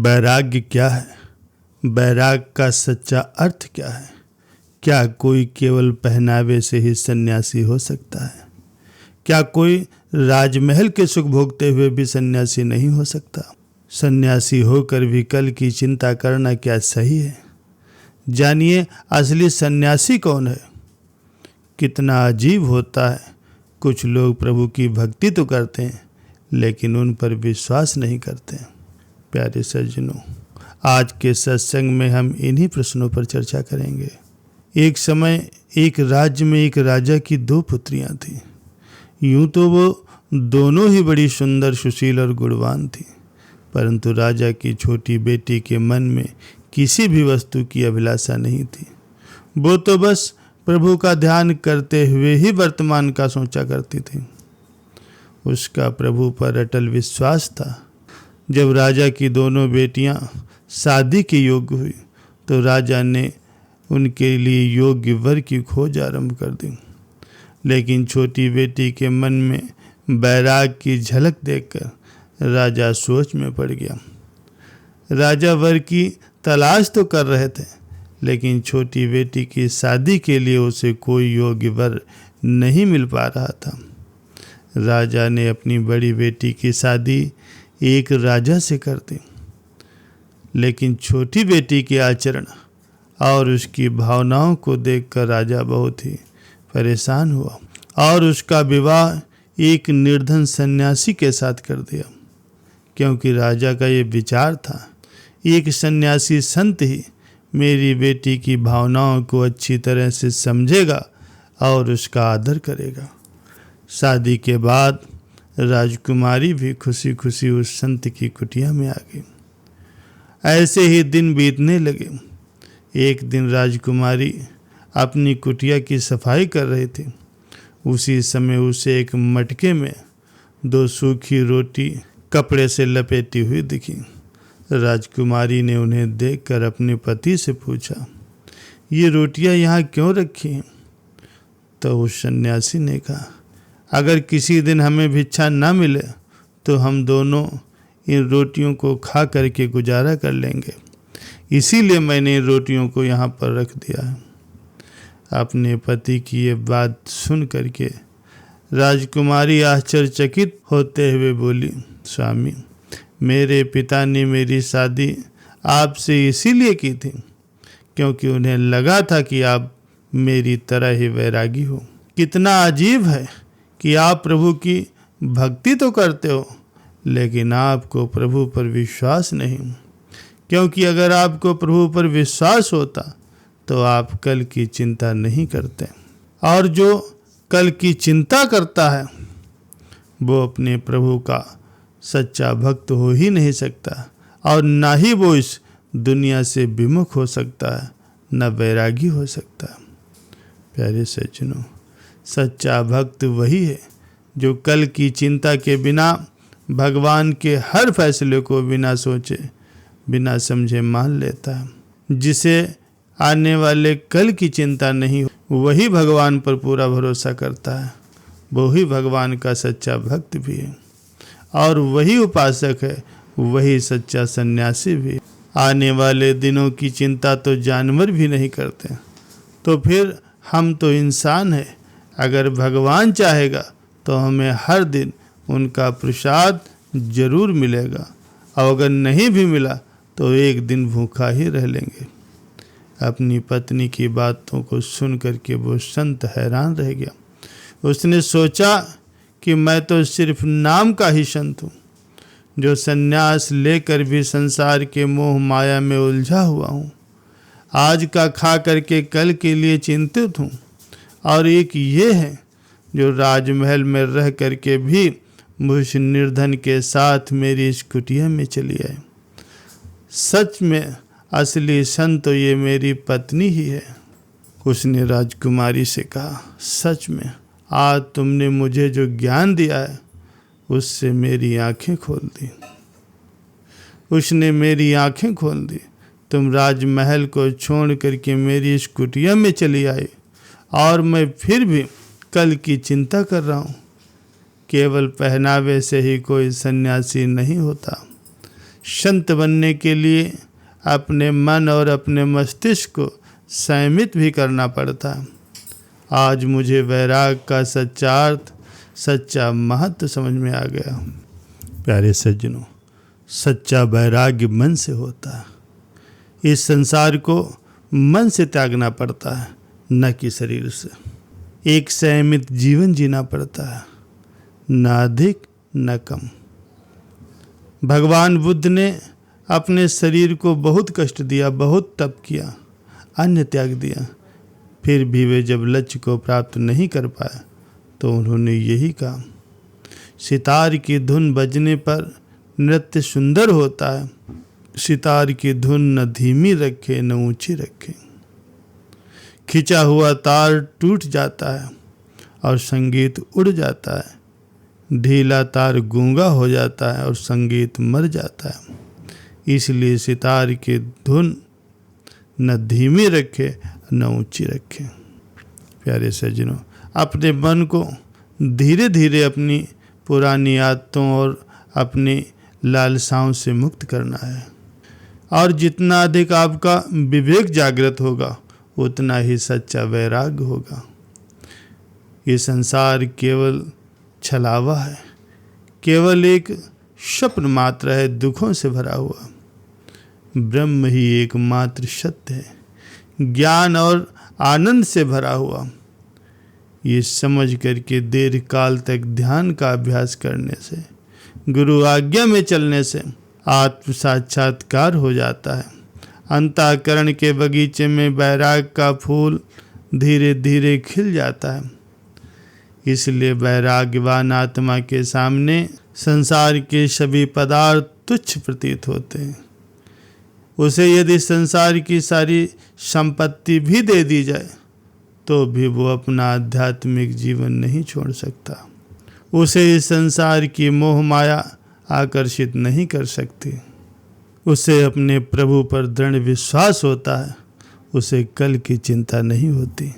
वैराग्य क्या है? वैराग का सच्चा अर्थ क्या है? क्या कोई केवल पहनावे से ही सन्यासी हो सकता है? क्या कोई राजमहल के सुख भोगते हुए भी सन्यासी नहीं हो सकता? सन्यासी होकर भी कल की चिंता करना क्या सही है? जानिए असली सन्यासी कौन है। कितना अजीब होता है, कुछ लोग प्रभु की भक्ति तो करते हैं लेकिन उन पर विश्वास नहीं करते। प्यारे सज्जनों, आज के सत्संग में हम इन्हीं प्रश्नों पर चर्चा करेंगे। एक समय एक राज्य में एक राजा की 2 पुत्रियां थीं। यूं तो वो दोनों ही बड़ी सुंदर, सुशील और गुणवान थीं, परंतु राजा की छोटी बेटी के मन में किसी भी वस्तु की अभिलाषा नहीं थी। वो तो बस प्रभु का ध्यान करते हुए ही वर्तमान का सोचा करती थी। उसका प्रभु पर अटल विश्वास था। जब राजा की दोनों बेटियां शादी के योग्य हुई तो राजा ने उनके लिए योग्य वर की खोज आरंभ कर दी। लेकिन छोटी बेटी के मन में वैराग की झलक देखकर राजा सोच में पड़ गया। राजा वर की तलाश तो कर रहे थे, लेकिन छोटी बेटी की शादी के लिए उसे कोई योग्य वर नहीं मिल पा रहा था। राजा ने अपनी बड़ी बेटी की शादी एक राजा से कर दी, लेकिन छोटी बेटी के आचरण और उसकी भावनाओं को देखकर राजा बहुत ही परेशान हुआ और उसका विवाह एक निर्धन सन्यासी के साथ कर दिया, क्योंकि राजा का ये विचार था, एक सन्यासी संत ही मेरी बेटी की भावनाओं को अच्छी तरह से समझेगा और उसका आदर करेगा। शादी के बाद राजकुमारी भी खुशी खुशी उस संत की कुटिया में आ गई। ऐसे ही दिन बीतने लगे। एक दिन राजकुमारी अपनी कुटिया की सफाई कर रही थी। उसी समय उसे एक मटके में 2 सूखी रोटी कपड़े से लपेटी हुई दिखी। राजकुमारी ने उन्हें देखकर अपने पति से पूछा, ये रोटियां यहाँ क्यों रखी हैं? तो उस सन्यासी ने कहा, अगर किसी दिन हमें भिक्षा न मिले तो हम दोनों इन रोटियों को खा करके गुजारा कर लेंगे, इसीलिए मैंने इन रोटियों को यहाँ पर रख दिया है। अपने पति की ये बात सुन करके राजकुमारी आश्चर्यचकित होते हुए बोली, स्वामी, मेरे पिता ने मेरी शादी आपसे इसीलिए की थी क्योंकि उन्हें लगा था कि आप मेरी तरह ही वैरागी हो। कितना अजीब है कि आप प्रभु की भक्ति तो करते हो लेकिन आपको प्रभु पर विश्वास नहीं, क्योंकि अगर आपको प्रभु पर विश्वास होता तो आप कल की चिंता नहीं करते। और जो कल की चिंता करता है वो अपने प्रभु का सच्चा भक्त हो ही नहीं सकता, और ना ही वो इस दुनिया से विमुख हो सकता है, न वैरागी हो सकता। प्यारे सज्जनों, सच्चा भक्त वही है जो कल की चिंता के बिना भगवान के हर फैसले को बिना सोचे बिना समझे मान लेता है। जिसे आने वाले कल की चिंता नहीं, वही भगवान पर पूरा भरोसा करता है। वही भगवान का सच्चा भक्त भी है और वही उपासक है, वही सच्चा सन्यासी भी है। आने वाले दिनों की चिंता तो जानवर भी नहीं करते, तो फिर हम तो इंसान हैं। अगर भगवान चाहेगा तो हमें हर दिन उनका प्रसाद जरूर मिलेगा, और अगर नहीं भी मिला तो एक दिन भूखा ही रह लेंगे। अपनी पत्नी की बातों को सुन करके वो संत हैरान रह गया। उसने सोचा कि मैं तो सिर्फ नाम का ही संत हूँ, जो सन्यास लेकर भी संसार के मोह माया में उलझा हुआ हूँ। आज का खा करके कल के लिए चिंतित हूँ, और एक ये है जो राजमहल में रह करके भी मुझ निर्धन के साथ मेरी इस कुटिया में चली आए। सच में असली संत तो ये मेरी पत्नी ही है। उसने राजकुमारी से कहा, सच में आज तुमने मुझे जो ज्ञान दिया है उससे मेरी आंखें खोल दी। उसने मेरी आंखें खोल दी। तुम राजमहल को छोड़ करके मेरी इस कुटिया में चली आई, और मैं फिर भी कल की चिंता कर रहा हूँ। केवल पहनावे से ही कोई सन्यासी नहीं होता। संत बनने के लिए अपने मन और अपने मस्तिष्क को संयमित भी करना पड़ता है। आज मुझे वैराग का सच्चा अर्थ, सच्चा महत्व समझ में आ गया। प्यारे सज्जनों, सच्चा वैराग्य मन से होता है। इस संसार को मन से त्यागना पड़ता है, न कि शरीर से। एक संयमित जीवन जीना पड़ता है, न अधिक न कम। भगवान बुद्ध ने अपने शरीर को बहुत कष्ट दिया, बहुत तप किया, अन्न त्याग दिया, फिर भी वे जब लक्ष्य को प्राप्त नहीं कर पाए तो उन्होंने यही कहा, सितार की धुन बजने पर नृत्य सुंदर होता है, सितार की धुन न धीमी रखे न ऊंची रखे। खिंचा हुआ तार टूट जाता है और संगीत उड़ जाता है, ढीला तार गूंगा हो जाता है और संगीत मर जाता है। इसलिए सितार की धुन न धीमी रखे न ऊंची रखे। प्यारे सज्जनों, अपने मन को धीरे धीरे अपनी पुरानी आदतों और अपनी लालसाओं से मुक्त करना है, और जितना अधिक आपका विवेक जागृत होगा उतना ही सच्चा वैराग्य होगा। ये संसार केवल छलावा है, केवल एक स्वप्न मात्र है, दुखों से भरा हुआ। ब्रह्म ही एकमात्र सत्य है, ज्ञान और आनंद से भरा हुआ। ये समझ करके देर काल तक ध्यान का अभ्यास करने से, गुरु आज्ञा में चलने से आत्म साक्षात्कार हो जाता है। अंतःकरण के बगीचे में वैराग का फूल धीरे धीरे खिल जाता है। इसलिए वैराग्यवान आत्मा के सामने संसार के सभी पदार्थ तुच्छ प्रतीत होते हैं। उसे यदि संसार की सारी संपत्ति भी दे दी जाए तो भी वो अपना आध्यात्मिक जीवन नहीं छोड़ सकता। उसे इस संसार की मोह माया आकर्षित नहीं कर सकती। उसे अपने प्रभु पर दृढ़ विश्वास होता है, उसे कल की चिंता नहीं होती।